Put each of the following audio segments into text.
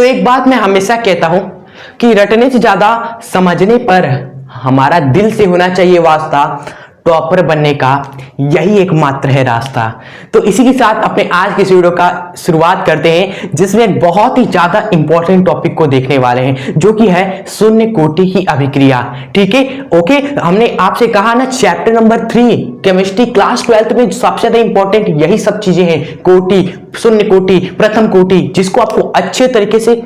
तो एक बात मैं हमेशा कहता हूं कि रटने से ज्यादा समझने पर हमारा दिल से होना चाहिए वास्ता। टॉपर बनने का यही एकमात्र है रास्ता। तो इसी के साथ अपने आज के इस वीडियो का शुरुआत करते हैं, जिसमें एक बहुत ही ज्यादा इंपॉर्टेंट टॉपिक को देखने वाले हैं, जो कि है शून्य कोटि की अभिक्रिया। ठीक है, ओके। हमने आपसे कहा ना, चैप्टर नंबर 3 केमिस्ट्री क्लास 12 में सबसे ज्यादा इंपॉर्टेंट यही सब चीजें हैं, कोटि, शून्य कोटि, प्रथम कोटि, जिसको आपको अच्छे तरीके से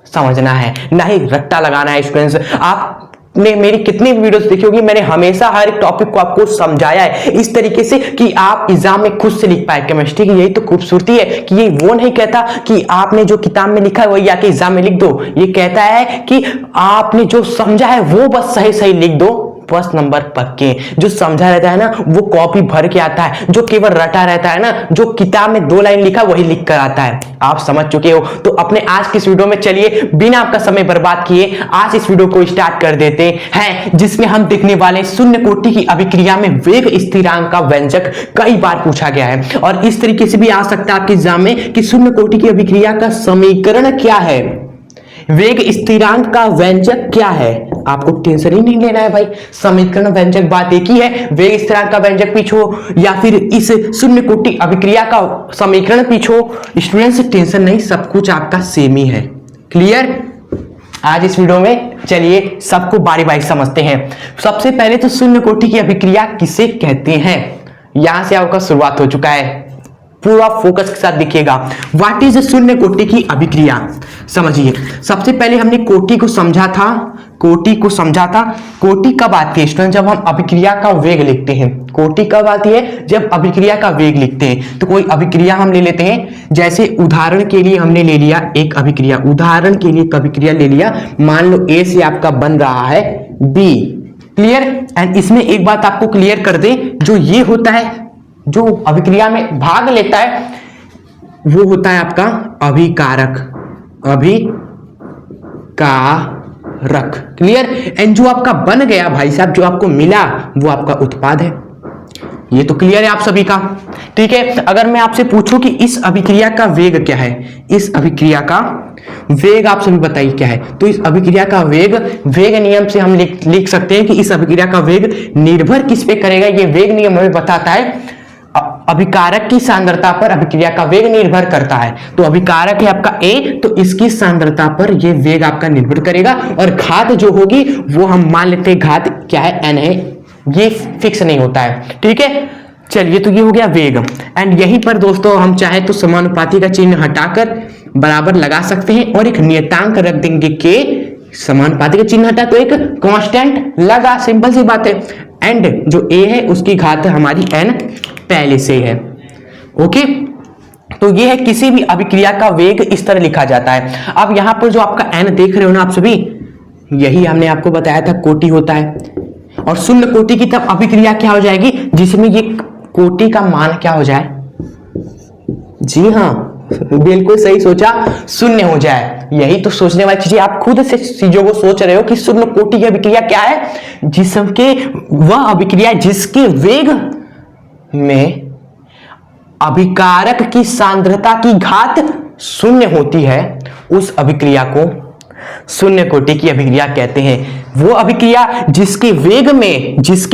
समझना है, ना ही रट्टा लगाना है। स्टूडेंट्स, आपने मेरी कितनी वीडियोस देखी होगी, मैंने हमेशा हर एक टॉपिक को आपको समझाया है इस तरीके से कि आप एग्जाम में खुद से लिख पाए। केमिस्ट्री की यही तो खूबसूरती है कि ये वो नहीं कहता कि आपने जो किताब में लिखा है वही आके एग्जाम में लिख दो। ये कहता है कि आपने जो समझा है वो बस सही सही लिख दो, बस नंबर पक्के। जो समझा रहता है ना वो कॉपी भर के आता है, जो केवल रटा रहता है ना, जो किताब में 2 लाइन लिखा वही लिख कर आता है। आप समझ चुके हो। तो अपने आज की इस वीडियो में चलिए बिना आपका समय बर्बाद किए आज इस वीडियो को स्टार्ट कर देते हैं, जिसमें हम देखने वाले शून्य कोटि की अभिक्रिया में वेग स्थिरांक का व्यंजक कई बार पूछा गया है, और इस तरीके से भी आ सकता है आपके एग्जाम में कि शून्य कोटि की अभिक्रिया का समीकरण क्या है, वेग स्थिरांक का व्यंजक क्या है। आपको टेंशन ही नहीं लेना है भाई, समीकरण व्यंजक बात एक ही है। वेग स्थिरांक का व्यंजक पीछो या फिर इस शून्य कोटि अभिक्रिया का समीकरण पीछो, स्टूडेंट्स टेंशन नहीं, सब कुछ आपका सेम ही है। क्लियर? आज इस वीडियो में चलिए सबको बारी बारी समझते हैं। सबसे पहले तो शून्य कोटि की अभिक्रिया किसे कहते हैं, यहां से आपका शुरुआत हो चुका है, पूरा फोकस के साथ देखिएगा। व्हाट इज शून्य कोटि की अभिक्रिया, समझिए। सबसे पहले हमने कोटि को समझा था, कोटि को समझा था। कोटि कब आती है स्टूडेंट, जब हम अभिक्रिया का वेग लिखते हैं। कोटि कब आती है, जब अभिक्रिया का वेग लिखते हैं। तो कोई अभिक्रिया हम ले लेते हैं, जैसे उदाहरण के लिए हमने ले लिया एक अभिक्रिया, उदाहरण के लिए एक अभिक्रिया ले लिया, मान लो ए से आपका बन रहा है बी। क्लियर? एंड इसमें एक बात आपको क्लियर कर दे, जो ये होता है, जो अभिक्रिया में भाग लेता है वो होता है आपका अभिकारक, अभिकारक। क्लियर? एंड जो आपका बन गया भाई साहब, जो आपको मिला वो आपका उत्पाद है। ये तो क्लियर है आप सभी का। ठीक है, अगर मैं आपसे पूछूं कि इस अभिक्रिया का वेग क्या है, इस अभिक्रिया का वेग आप सभी बताइए क्या है, तो इस अभिक्रिया का वेग, वेग नियम से हम लिख सकते हैं कि इस अभिक्रिया का वेग निर्भर किस पे करेगा। ये वेग नियम हमें बताता है अभिकारक की सांद्रता पर अभिक्रिया का वेग निर्भर करता है। तो अभिकारक है आपका ए, तो इसकी सांद्रता पर ये वेग आपका निर्भर करेगा, और घात जो होगी वो हम मान लेते हैं घात क्या है, एन है, ये फिक्स नहीं होता है। ठीक है, चलिए, तो ये हो गया वेग। एंड यहीं पर दोस्तों हम चाहे तो समानुपाती का चिन्ह हटाकर बराबर लगा सकते हैं और एक नियतांक रख देंगे के, समानुपाती का चिन्ह हटा तो एक कांस्टेंट लगा, सिंपल सी बात है। एंड जो ए है उसकी घात हमारी एन पहले से है। ओके, तो ये है किसी भी अभिक्रिया का वेग इस तरह लिखा जाता है। अब यहां पर जो आपका एन देख रहे हो ना आप सभी, यही हमने आपको बताया था कोटि होता है, और शून्य कोटि की तब अभिक्रिया क्या हो जाएगी, जिसमें ये कोटि का मान क्या हो जाए, जी हाँ बिल्कुल सही सोचा, शून्य हो जाए। यही तो सोचने वाली चीजें, आप खुद से चीजों को सोच रहे हो कि शून्य कोटि की अभिक्रिया क्या है, जिसके वह अभिक्रिया जिसके वेग में अभिकारक की सांद्रता की घात शून्य होती है, उस अभिक्रिया को शून्य कोटि की अभिक्रिया कहते हैं। वो अभिक्रिया जिसके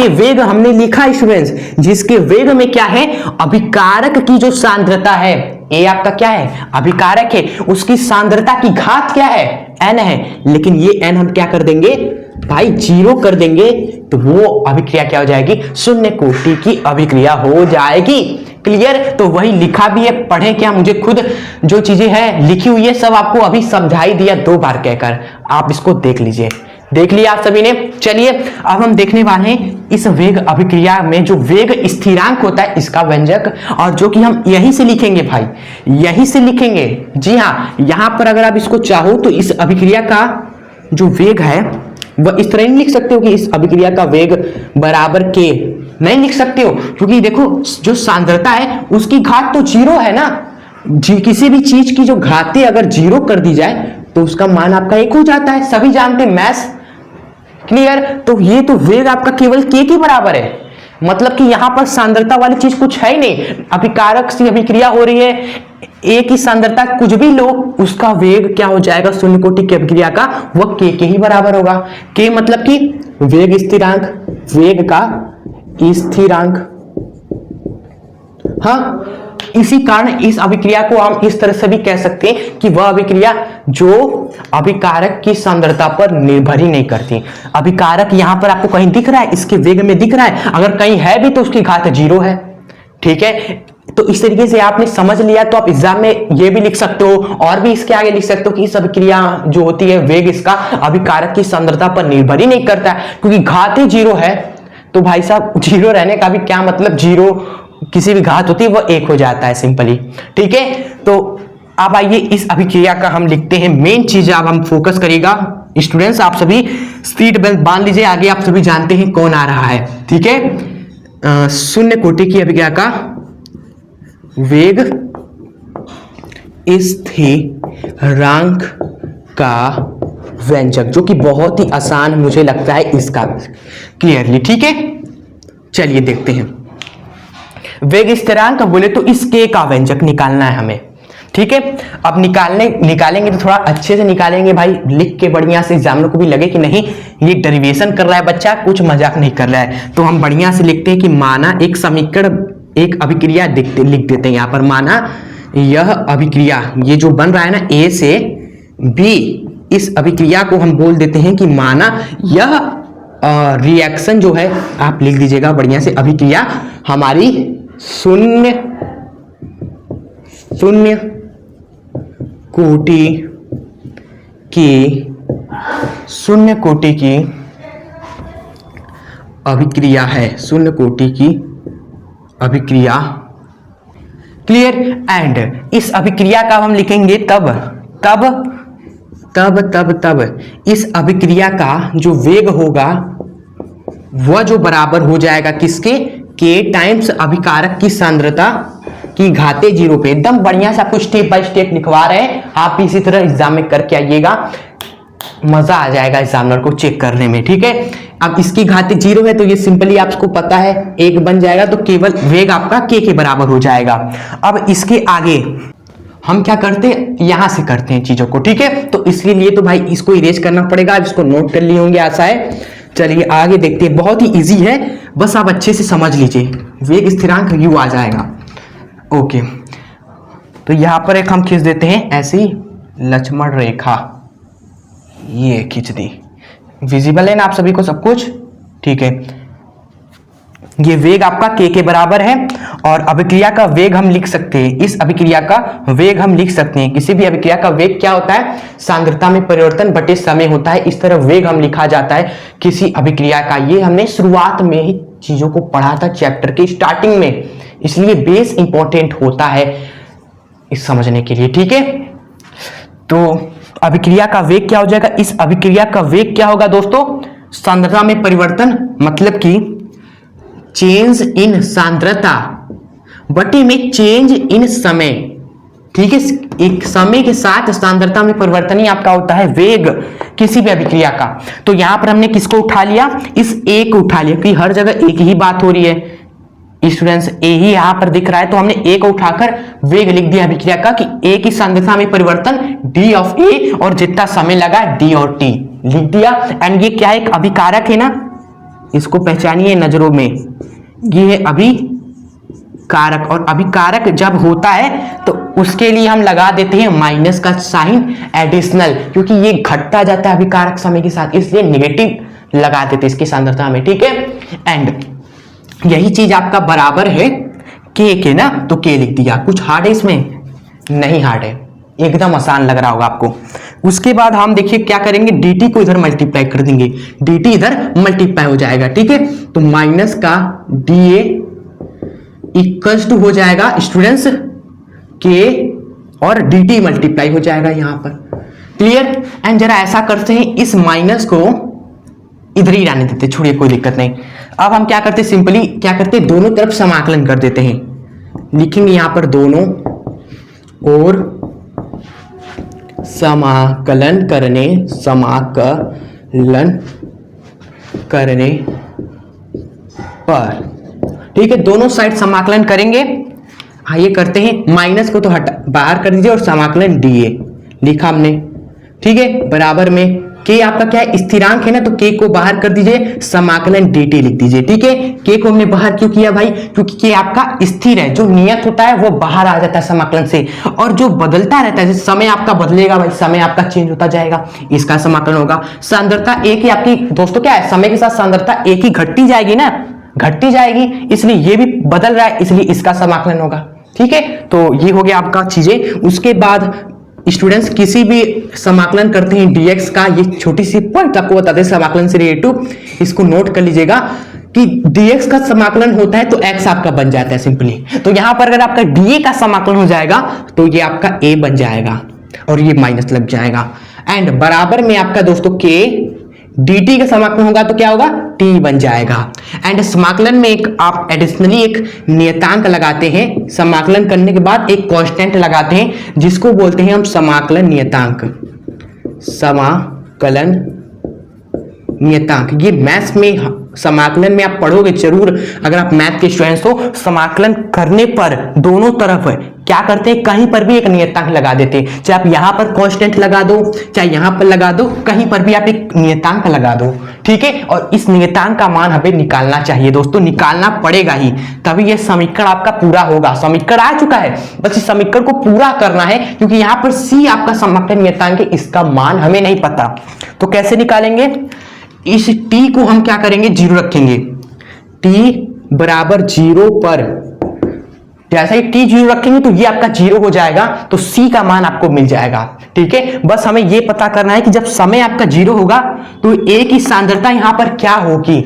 वेग हमने लिखा स्टूडेंट्स, जिसके वेग में क्या है, अभिकारक की जो सांद्रता है, ए आपका क्या है, अभिकारक है, उसकी सांद्रता की घात क्या है, एन है। लेकिन ये एन हम क्या कर देंगे भाई, 0 कर देंगे, तो वो अभिक्रिया क्या हो जाएगी, शून्य कोटि की अभिक्रिया हो जाएगी। क्लियर? तो वही लिखा भी है, पढ़े क्या, मुझे खुद जो चीजें हैं लिखी हुई है सब आपको अभी समझाई दिया 2 बार कहकर, आप इसको देख लीजिए। देख लिया आप सभी ने। चलिए अब हम देखने वाले हैं इस वेग अभिक्रिया में जो वेग स्थिरांक होता है इसका व्यंजक, और जो कि हम यहीं से लिखेंगे भाई, यहीं से लिखेंगे। जी हाँ, यहां पर अगर आप इसको चाहो तो इस अभिक्रिया का जो वेग है वह इस तरह नहीं लिख सकते हो कि इस अभिक्रिया का वेग बराबर के, नहीं लिख सकते हो, क्योंकि देखो जो सांद्रता है उसकी घात तो 0 है ना। किसी भी चीज की जो घातें अगर 0 कर दी जाए तो उसका मान आपका 1 हो जाता है, सभी जानते हैं मैथ्स। क्लियर? तो ये तो वेग आपका केवल के के बराबर है, मतलब कि यहां पर सांद्रता वाली चीज कुछ है ही नहीं। अभिकारक से अभिक्रिया हो रही है, ए की सांद्रता कुछ भी लो, उसका वेग क्या हो जाएगा शून्य कोटि की अभिक्रिया का, वह के ही बराबर होगा। के मतलब कि वेग स्थिरांक, वेग का स्थिरांक। हाँ, इसी कारण इस अभिक्रिया को हम इस तरह से भी कह सकते हैं कि वह अभिक्रिया जो अभिकारक की सांद्रता पर निर्भर ही नहीं करती। अभिकारक यहां पर आपको कहीं दिख रहा है, इसके वेग में दिख रहा है, अगर कहीं है भी तो उसकी घात 0 है। ठीक है, तो इस तरीके से आपने समझ लिया तो आप एग्जाम में ये भी लिख सकते हो और भी इसके आगे लिख सकते हो कि इस अभिक्रिया जो होती है वेग इसका अभिकारक की सांद्रता पर निर्भर ही नहीं करता है, क्योंकि घात ही 0 है। तो भाई साहब 0 रहने का भी क्या मतलब, 0 किसी भी घात होती है वह 1 हो जाता है सिंपली। ठीक है, तो अब आइए इस अभिक्रिया का हम लिखते हैं। मेन चीज अब हम फोकस करेगा स्टूडेंट्स, आप सभी सीट बेल्ट बांध लीजिए, आगे आप सभी जानते हैं कौन आ रहा है। ठीक है, शून्य कोटि की अभिक्रिया का वेग स्थिरांक का व्यंजक, जो कि बहुत ही आसान मुझे लगता है इसका क्लियरली। ठीक है, चलिए देखते हैं। वेग स्थिरांक बोले तो इस के का व्यंजक निकालना है हमें। ठीक है, अब निकालेंगे तो थोड़ा अच्छे से निकालेंगे भाई, लिख के बढ़िया से, एग्जामिनर को भी लगे कि नहीं ये डेरिवेशन कर रहा है बच्चा, कुछ मजाक नहीं कर रहा है। तो हम बढ़िया से लिखते हैं कि माना एक समीकरण, एक अभिक्रिया लिख देते हैं यहां पर। माना यह अभिक्रिया, ये जो बन रहा है ना ए से बी, इस अभिक्रिया को हम बोल देते हैं कि माना यह रिएक्शन जो है, आप लिख दीजिएगा बढ़िया से, अभिक्रिया हमारी शून्य कोटि की अभिक्रिया है, शून्य कोटि की अभिक्रिया। क्लियर। एंड इस अभिक्रिया का हम लिखेंगे तब इस अभिक्रिया का जो वेग होगा वह जो बराबर हो जाएगा किसके, के टाइम्स अभिकारक की सांद्रता की घाते 0 पे। एकदम बढ़िया से आपको स्टेप बाय स्टेप लिखवा रहे हैं, आप इसी तरह एग्जाम में करके आइएगा, मजा आ जाएगा एग्जामिनर को चेक करने में। ठीक है, अब इसकी घाते 0 है तो ये सिंपली आपको पता है 1 बन जाएगा, तो केवल वेग आपका के बराबर हो जाएगा। अब इसके आगे हम क्या करते हैं, यहां से करते हैं चीजों को। ठीक है, तो इसके लिए तो भाई इसको इरेज करना पड़ेगा, इसको नोट कर लिए होंगे आशा है। चलिए आगे देखते हैं, बहुत ही इजी है, बस आप अच्छे से समझ लीजिए। वेग स्थिरांक u आ जाएगा। ओके, तो यहां पर एक हम खींच देते हैं ऐसी लक्ष्मण रेखा, ये खींच दी, विजिबल है ना आप सभी को सब कुछ। ठीक है, ये वेग आपका के बराबर है और अभिक्रिया का वेग हम लिख सकते हैं, इस अभिक्रिया का वेग हम लिख सकते हैं। किसी भी अभिक्रिया का वेग क्या होता है, सांद्रता में परिवर्तन बटे समय होता है, इस तरह वेग हम लिखा जाता है किसी अभिक्रिया का। ये हमने शुरुआत में ही चीजों को पढ़ा था चैप्टर के स्टार्टिंग में, इसलिए बेस इंपॉर्टेंट होता है इस समझने के लिए। ठीक है, तो अभिक्रिया का वेग क्या हो जाएगा, इस अभिक्रिया का वेग क्या होगा दोस्तों, सांद्रता में परिवर्तन, मतलब कि चेंज इन सांद्रता बटे में चेंज इन समय। ठीक है, एक समय के साथ सांद्रता में परिवर्तन ही आपका होता है वेग किसी भी अभिक्रिया का। तो यहां पर हमने किसको उठा लिया, इस ए को उठा लिया, क्योंकि हर जगह एक ही बात हो रही है स्टूडेंट्स, ए ही यहां पर दिख रहा है, तो हमने ए को उठाकर वेग लिख दिया अभिक्रिया का कि ए की सांद्रता में परिवर्तन डी ऑफ ए, और जितना समय लगा डी और टी लिख दिया। एंड ये क्या है, एक अभिकारक है ना, इसको पहचानिए नजरों में, ये है अभिकारक, और अभिकारक जब होता है तो उसके लिए हम लगा देते हैं माइनस का साइन एडिशनल, क्योंकि ये घटता जाता है अभिकारक समय के साथ, इसलिए नेगेटिव लगा देते हैं इसकी सांद्रता में। ठीक है, एंड यही चीज आपका बराबर है के ना, तो के लिख दिया। कुछ हार्ड है इसमें, नहीं हार्ड है, एकदम आसान लग रहा होगा आपको। उसके बाद हम देखिए क्या करेंगे, dt को इधर मल्टीप्लाई कर देंगे, dt इधर मल्टीप्लाई हो जाएगा। ठीक है, तो माइनस का dA इक्वल्स टू हो जाएगा स्टूडेंट्स के, और dt मल्टीप्लाई हो जाएगा यहां पर। क्लियर। एंड जरा ऐसा करते हैं, इस माइनस को इधर ही रहने देते, छोड़िए कोई दिक्कत नहीं। अब हम क्या करते, सिंपली क्या करते, दोनों तरफ समाकलन कर देते हैं, लिखेंगे यहां पर दोनों और समाकलन करने पर। ठीक है, दोनों साइड समाकलन करेंगे, आइए करते हैं, माइनस को तो हटा बाहर कर दीजिए और समाकलन डीए लिखा हमने, ठीक है, बराबर में के आपका क्या है, स्थिरांक है ना, तो के को बाहर कर दीजिए, समाकलन dt लिख दीजिए, ठीक है। के को हमने बाहर क्यों किया भाई, क्योंकि के आपका स्थिर है, जो नियत होता है वो बाहर आ जाता है समाकलन से, और जो बदलता रहता है, जैसे समय आपका बदलेगा भाई, समय आपका चेंज होता जाएगा, इसका समाकलन होगा। सांद्रता एक ही आपकी दोस्तों क्या है, समय के साथ सांद्रता एक ही घटती जाएगी ना, घटती जाएगी, इसलिए ये भी बदल रहा है, इसलिए इसका समाकलन होगा, ठीक है। तो ये हो गया आपका चीजें। उसके बाद स्टूडेंट्स किसी भी समाकलन करते हैं dx का, ये छोटी सी पॉइंट आपको बताते हैं समाकलन से रिलेटेड, इसको नोट कर लीजिएगा कि dx का समाकलन होता है तो x आपका बन जाता है सिंपली। तो यहां पर अगर आपका dA का समाकलन हो जाएगा तो ये आपका a बन जाएगा और ये माइनस लग जाएगा, एंड बराबर में आपका दोस्तों k dt का समाकलन होगा तो क्या होगा, t बन जाएगा। एंड समाकलन में एक आप एडिशनली एक नियतांक लगाते हैं, समाकलन करने के बाद एक कांस्टेंट लगाते हैं जिसको बोलते हैं हम समाकलन नियतांक, समाकलन नियतांक। ये मैथ्स में समाकलन में आप पढ़ोगे जरूर, अगर आप मैथ के स्टूडेंट्स हो, समाकलन करने पर दोनों तरफ क्या करते हैं, कहीं पर भी एक नियतांक लगा देते हैं, चाहे आप यहां पर कांस्टेंट लगा दो, चाहे यहां पर लगा दो, कहीं पर भी आप एक नियतांक लगा दो, ठीक है। और इस नियतांक का मान हमें निकालना चाहिए दोस्तों, निकालना पड़ेगा ही, तभी यह समीकरण आपका पूरा होगा। समीकरण आ चुका है, बस इस समीकरण को पूरा करना है, क्योंकि यहां पर सी आपका समाकलन नियतांक है, इसका मान हमें नहीं पता, तो कैसे निकालेंगे, इस t को हम क्या करेंगे, जीरो रखेंगे, t बराबर जीरो पर, जैसा ही t जीरो रखेंगे तो ये आपका जीरो हो जाएगा, तो c का मान आपको मिल जाएगा, ठीक है। बस हमें ये पता करना है कि जब समय आपका जीरो होगा तो a की सांद्रता यहां पर क्या होगी,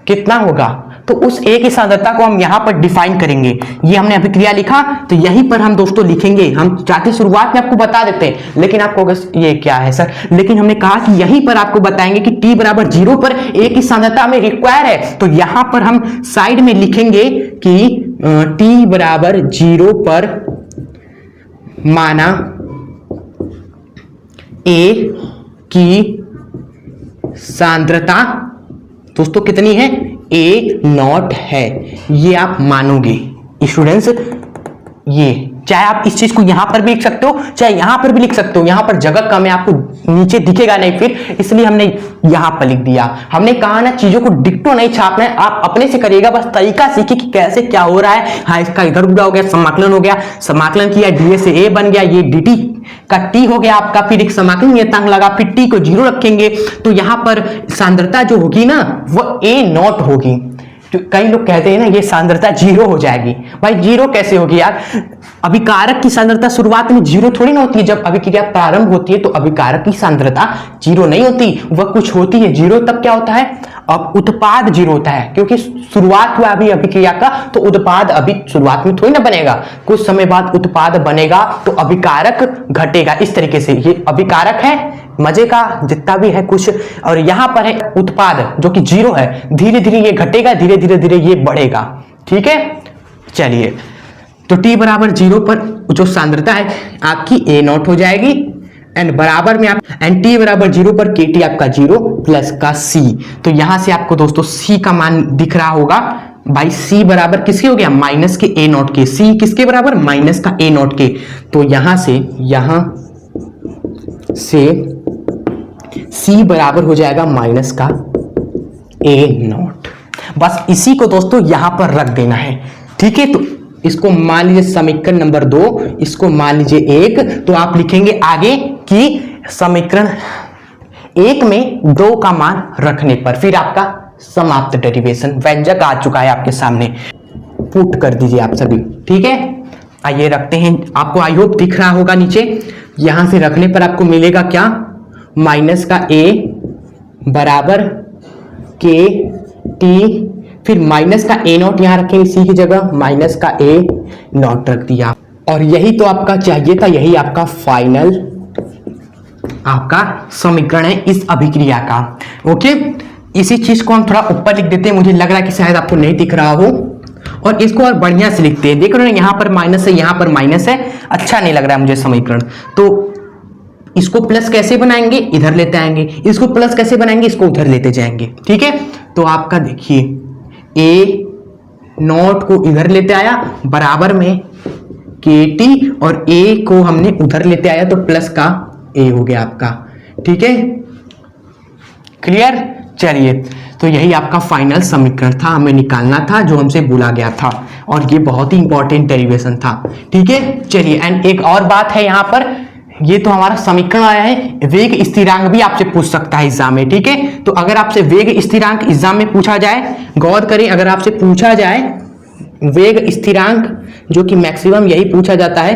कितना होगा, तो उस a की सांद्रता को हम यहां पर डिफाइन करेंगे। ये हमने अभिक्रिया लिखा, तो यहीं पर हम दोस्तों लिखेंगे, हम चाहते शुरुआत में आपको बता देते हैं, लेकिन आपको ये क्या है सर, लेकिन हमने कहा कि यहीं पर आपको बताएंगे कि t बराबर जीरो पर a की सांद्रता हमें रिक्वायर है, तो यहां पर हम साइड में लिखेंगे कि t बराबर जीरो पर माना a की सांद्रता दोस्तों कितनी है, a नॉट है, ये आप मानोगे स्टूडेंट्स। ये चाहे आप इस चीज को यहां पर भी लिख सकते हो, चाहे यहां पर भी लिख सकते हो, यहां पर जगह कम है, आपको नीचे दिखेगा नहीं फिर, इसलिए हमने यहां पर लिख दिया। हमने कहा ना चीजों को डिक्टो नहीं छापना है, आप अपने से करिएगा, बस तरीका सीखिए कि कैसे क्या हो रहा है। हाँ, इसका इधर उधर हो गया, समाकलन हो गया, समाकलन किया, डी से ए बन गया, ये dt का t हो गया आपका, फिर एक समाकलन नियतांक लगा, फिर t को जीरो रखेंगे, तो यहां पर सांद्रता जो होगी ना वो a नॉट होगी। तो कई लोग कहते हैं ना ये सांद्रता जीरो हो जाएगी, भाई जीरो कैसे होगी यार, अभिकारक की सांद्रता शुरुआत में जीरो थोड़ी ना होती है, जब अभिक्रिया प्रारंभ होती है तो अभिकारक की सांद्रता जीरो नहीं होती, वह कुछ होती है जीरो, तब क्या होता है, अब उत्पाद जीरो होता है, क्योंकि शुरुआत हुआ अभी अभिक्रिया का, तो उत्पाद अभी शुरुआत में थोड़ी ना बनेगा, कुछ समय बाद उत्पाद बनेगा, तो अभिकारक घटेगा। इस तरीके से ये अभिकारक है मजे का जितना भी है कुछ, और यहां पर है उत्पाद जो कि जीरो है, धीरे धीरे ये घटेगा, धीरे धीरे धीरे ये बढ़ेगा, ठीक है। चलिए, तो t बराबर जीरो पर जो सांद्रता है आपकी a नॉट हो जाएगी, एंड बराबर में आप एंड t बराबर जीरो पर kt आपका जीरो प्लस का c, तो यहां से आपको दोस्तों c का मान दिख रहा होगा भाई, c बराबर किसके हो गया, माइनस के a नॉट के, c किसके बराबर, माइनस का a नॉट के, तो यहां से c बराबर हो जाएगा माइनस का a नॉट। बस इसी को दोस्तों यहां पर रख देना है, ठीक है। तो इसको मान लीजिए समीकरण नंबर 2, इसको मान लीजिए 1, तो आप लिखेंगे आगे कि समीकरण 1 में 2 का मान रखने पर, फिर आपका समाप्त डेरिवेशन व्यंजक आ चुका है आपके सामने, पुट कर दीजिए आप सभी, ठीक है। आइए रखते हैं, आपको आई होप दिख रहा होगा नीचे, यहां से रखने पर आपको मिलेगा क्या, माइनस का a बराबर के टी, फिर माइनस का a नॉट यहां रखेंगे c की जगह, माइनस का a नॉट रख दिया, और यही तो आपका चाहिए था, यही आपका फाइनल आपका समीकरण है इस अभिक्रिया का, ओके। इसी चीज को हम थोड़ा ऊपर लिख देते हैं, मुझे लग रहा है कि शायद आपको नहीं दिख रहा हो, और इसको और बढ़िया से लिखते हैं, देख रहे हो यहां पर माइनस है, यहां पर माइनस है, अच्छा नहीं लग रहा है मुझे समीकरण, तो इसको प्लस कैसे बनाएंगे, इधर लेते आएंगे, इसको प्लस कैसे बनाएंगे, इसको उधर लेते जाएंगे, ठीक है। तो आपका देखिए a नॉट को इधर लेते आया, बराबर में kt और a को हमने उधर लेते आया तो प्लस का a हो गया आपका। ठीक है, क्लियर। चलिए, तो यही आपका फाइनल समीकरण था, हमें निकालना था जो हमसे बोला गया था, और ये बहुत ही इंपॉर्टेंट डेरिवेशन था। ठीक है, चलिए, एंड एक और बात है यहाँ पर, ये तो हमारा समीकरण आया है, वेग स्थिरांक भी आपसे पूछ सकता है एग्जाम में। ठीक है, तो अगर आपसे वेग स्थिरांक एग्जाम में पूछा जाए, गौर करें, अगर आपसे पूछा जाए वेग स्थिरांक, जो कि मैक्सिमम यही पूछा जाता है,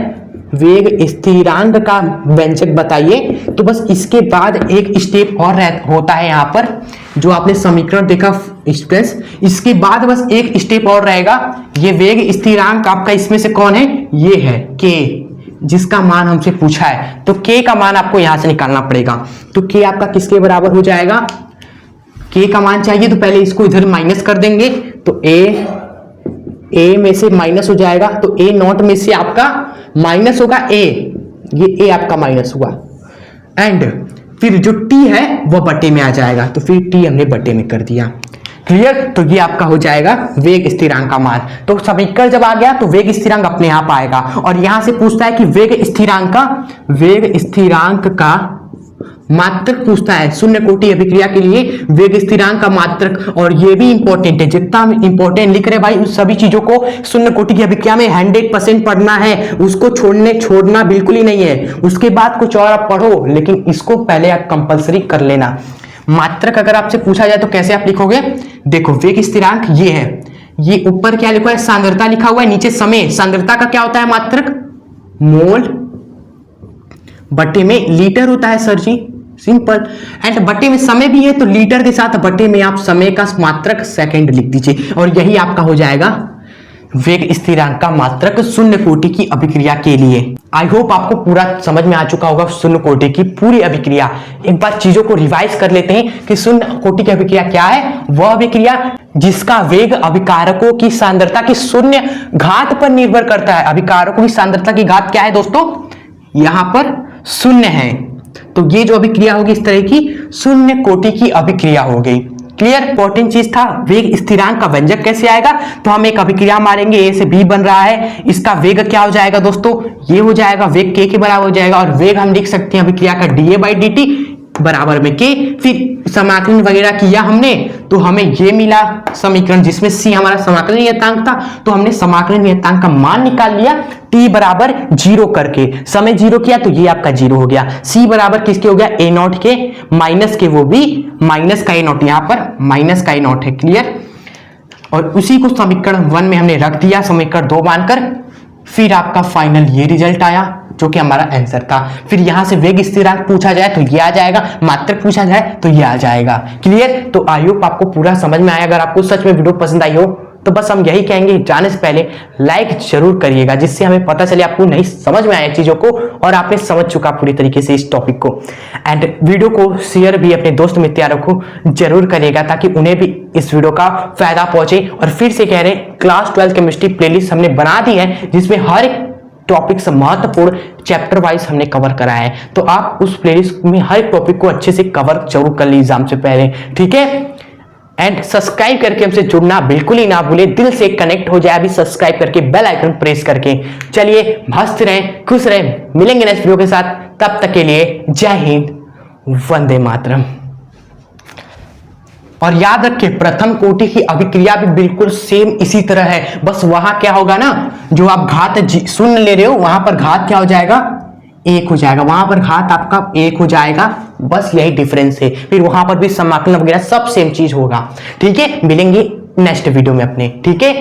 वेग स्थिरांक का व्यंजक बताइए, तो बस इसके बाद एक स्टेप और होता है यहाँ पर, जो आपने समीकरण देखा स्ट्रेस, इसके बाद बस एक स्टेप और रहेगा। ये वेग स्थिरांक आपका इसमें से कौन है, ये है k, जिसका मान हमसे पूछा है, तो k का मान आपको यहां से निकालना पड़ेगा। तो k आपका किसके बराबर हो जाएगा, k का मान चाहिए तो पहले इसको इधर माइनस कर देंगे, तो a में से माइनस हो जाएगा, तो a नॉट में से आपका माइनस होगा a, ये a आपका माइनस हुआ, एंड फिर जो t है वो बटे में आ जाएगा, तो फिर t हमने बटे में कर दिया। क्लियर, तो ये आपका हो जाएगा वेग स्थिरांक का मान। तो समीकरण जब आ गया तो वेग स्थिरांक अपने आप आएगा, और यहां से पूछता है कि वेग स्थिरांक का मात्रक पूछता है, शून्य कोटि अभिक्रिया के लिए वेग स्थिरांक का मात्रक। और ये भी इंपॉर्टेंट है, जितना इंपॉर्टेंट लिख रहे भाई उस सभी चीजों को शून्य कोटि की अभिक्रिया में 100% पढ़ना है, उसको छोड़ना बिल्कुल ही नहीं है। उसके बाद कुछ और आप पढ़ो, लेकिन इसको पहले आप कंपल्सरी कर लेना। मात्रक अगर आपसे पूछा जाए तो कैसे आप लिखोगे, देखो वेग स्थिरांक ये है, ये ऊपर क्या लिखा है, सांद्रता लिखा हुआ है, नीचे समय। सांद्रता का क्या होता है मात्रक, मोल बटे में लीटर होता है सर जी, सिंपल। एंड बटे में समय भी है, तो लीटर के साथ बटे में आप समय का मात्रक सेकंड लिख दीजिए, और यही आपका हो जाएगा वेग स्थिरांक का मात्रक शून्य कोटि की अभिक्रिया के लिए। आई होप आपको पूरा समझ में आ चुका होगा शून्य कोटि की पूरी अभिक्रिया। एक बार चीजों को रिवाइज कर लेते हैं कि शून्य कोटि की अभिक्रिया क्या है। वह अभिक्रिया जिसका वेग अभिकारकों की सांद्रता की शून्य घात पर निर्भर करता है। अभिकारकों की सांद्रता की घात क्या है दोस्तों, यहां पर शून्य है, तो ये जो अभिक्रिया होगी इस तरह की शून्य कोटि की अभिक्रिया हो गई। क्लियर, इंपॉर्टेंट चीज था वेग स्थिरांक का व्यंजक कैसे आएगा, तो हम एक अभिक्रिया मारेंगे, ए से बी बन रहा है, इसका वेग क्या हो जाएगा दोस्तों, ये हो जाएगा वेग k के बराबर हो जाएगा, और वेग हम लिख सकते हैं अभिक्रिया का dA/dt बराबर में k। फिर समाकलन वगैरह किया हमने, तो हमें ये मिला समीकरण, जिसमें c हमारा समाकलन नियतांक था, तो हमने समाकलन नियतांक का मान निकाल लिया t बराबर 0 करके, समय 0 किया तो ये आपका 0 हो गया। c बराबर किसके हो गया, a नॉट के, माइनस के, वो भी माइनस का a नॉट, यहाँ पर माइनस का a नॉट है। क्लियर, और उसी को समीकरण 1 में हमने रख दिया समीकरण 2 मानकर। फिर आपका फाइनल ये रिजल्ट आया जो कि हमारा आंसर था। फिर यहां से वेग स्थिरांक पूछा जाए तो ये आ जाएगा, मात्रक पूछा जाए तो ये आ जाएगा। क्लियर, तो आई होप आपको पूरा समझ में आया। अगर आपको सच में वीडियो पसंद आई हो तो बस हम यही कहेंगे, जाने से पहले लाइक जरूर करिएगा, जिससे हमें पता चले आपको नहीं समझ में आया चीजों को और आपने समझ चुका पूरी तरीके से इस टॉपिक को। एंड वीडियो को शेयर भी अपने दोस्त मित्रों को जरूर करिएगा, ताकि उन्हें भी इस वीडियो का फायदा पहुंचे। और फिर से कह रहे हैं, क्लास 12 केमिस्ट्री प्लेलिस्ट हमने बना दी है, जिसमें हर एक टॉपिक से महत्वपूर्ण चैप्टर वाइज हमने कवर करा है, तो आप उस प्लेलिस्ट में हर एक टॉपिक को अच्छे से कवर जरूर कर लीजिए एग्जाम से पहले। ठीक है, एंड सब्सक्राइब करके हमसे जुड़ना बिल्कुल ही ना भूले, दिल से कनेक्ट हो जाए अभी सब्सक्राइब करके, बेल आइकन प्रेस करके। चलिए, मस्त रहें, खुश रहें, मिलेंगे नेक्स्ट वीडियो के साथ, तब तक के लिए जय हिंद, वंदे मातरम। और याद रखिए, प्रथम कोटि की अभिक्रिया भी बिल्कुल सेम इसी तरह है, बस वहां क्या होगा ना, जो आप घात शून्य ले रहे हो वहां पर घात क्या हो जाएगा, 1 हो जाएगा, वहां पर घात आपका 1 हो जाएगा, बस यही डिफरेंस है। फिर वहां पर भी समाकलन वगैरह सब सेम चीज होगा। ठीक है, मिलेंगे नेक्स्ट वीडियो में अपने। ठीक है।